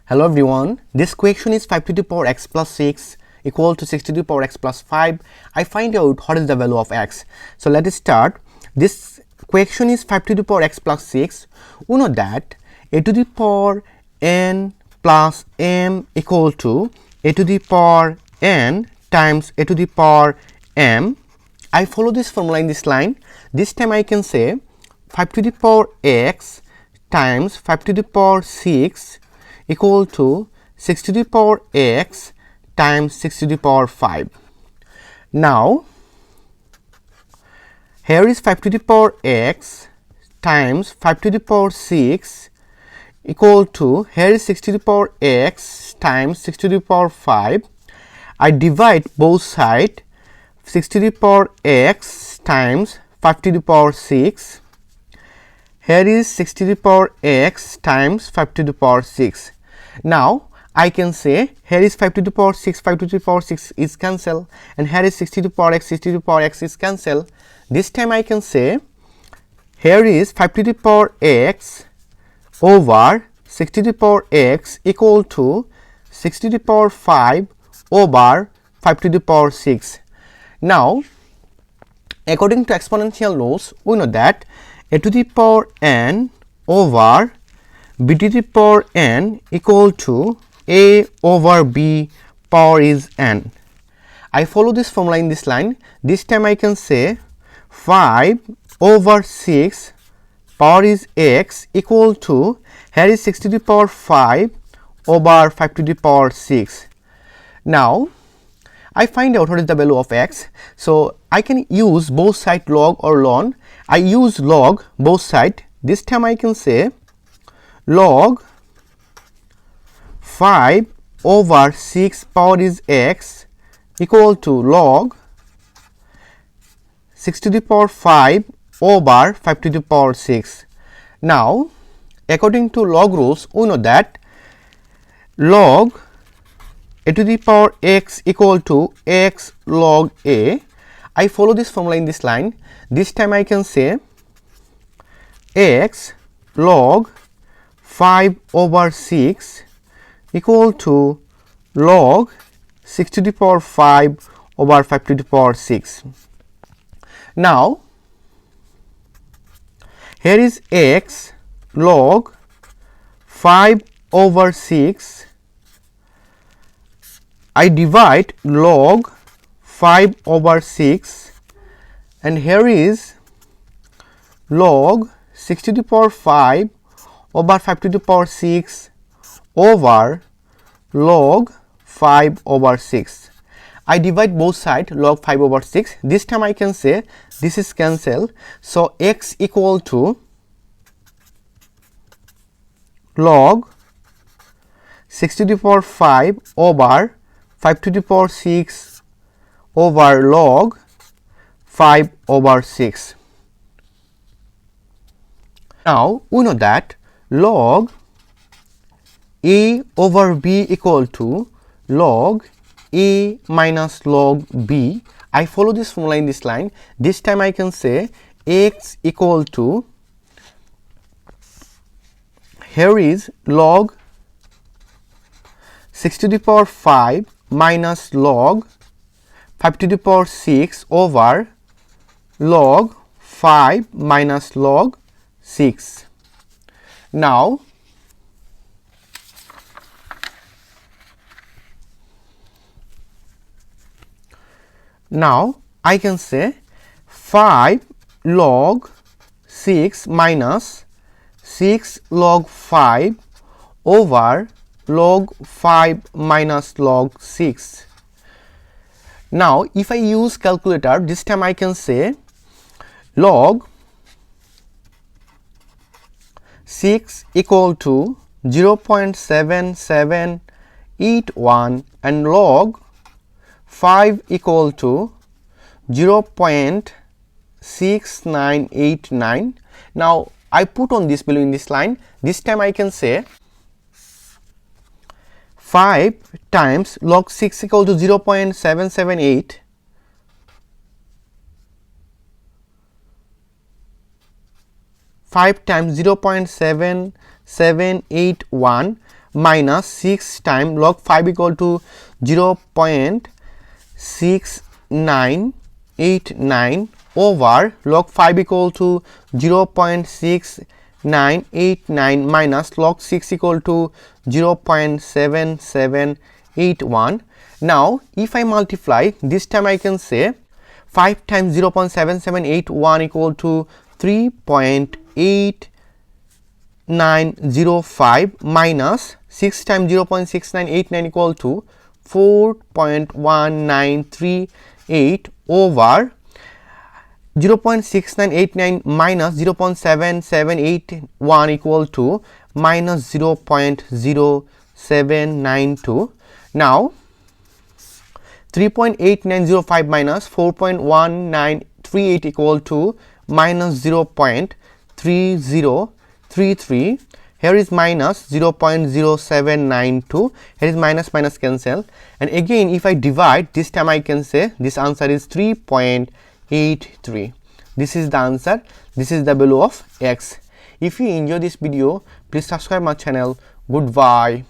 Hello everyone, this question is 5 to the power x plus 6 equal to 6 to the power x plus 5. I find out what is the value of x. So let us start. This question is 5 to the power x plus 6. We know that a to the power n plus m equal to a to the power n times a to the power m. I follow this formula in this line. This time I can say 5 to the power x times 5 to the power 6 equal to 6 to the power x times 6 to the power 5. Now, here is 5 to the power x times 5 to the power 6 equal to, here is 6 to the power x times 6 to the power 5. I divide both sides, 6 to the power x times 5 to the power 6. Here is 6 to the power x times 5 to the power 6. Now I can say here is 5 to the power 6, 5 to the power 6 is cancel, and here is 6 to the power x, 6 to the power x is cancel. This time I can say here is 5 to the power x over 6 to the power x equal to 6 to the power 5 over 5 to the power 6. Now, according to exponential rules, we know that a to the power n over b to the power n equal to a over b power is n. I follow this formula in this line. This time I can say 5 over 6 power is x equal to, here is 6 to the power 5 over 5 to the power 6. Now I find out what is the value of x. So I can use both side log or ln. I use log both side. This time I can say log 5 over 6 power is x equal to log 6 to the power 5 over 5 to the power 6. Now, according to log rules, we know that log a to the power x equal to x log a. I follow this formula in this line. This time I can say x log 5 over 6 equal to log 6 to the power 5 over 5 to the power 6. Now, here is x log 5 over 6. I divide log 5 over 6, and here is log 6 to the power 5 over 5 to the power 6 over log 5 over 6. I divide both sides, log 5 over 6. This time I can say this is cancel. So x equal to log 6 to the power 5 over 5 to the power 6 over log 5 over 6. Now we know that log a over b equal to log a minus log b. I follow this formula in this line. This time I can say x equal to, here is log 6 to the power 5 minus log 5 to the power 6 over log 5 minus log 6. Now, I can say 5 log 6 minus 6 log 5 over log 5 minus log 6. Now, if I use calculator, this time I can say log 6 equal to 0.7781 and log 5 equal to 0.6989. Now I put on this value in this line. This time I can say 5 times log 6 equal to 0.778 5 times 0.7781 minus 6 times log 5 equal to 0.6989 over log 5 equal to 0.6989 minus log 6 equal to 0.7781. Now if I multiply, this time I can say 5 times 0.7781 equal to 3.8905 minus 6 times 0.6989 equal to 4.1938 over 0.6989 minus 0.7781 equal to minus 0.0792. Now 3.8905 minus 4.1938 equal to minus 0.3033. Here is minus 0.0792. Here is minus cancel, and again if I divide, this time I can say this answer is 3.83. This is the answer. This is the value of x. If you enjoy this video, please subscribe my channel. Goodbye.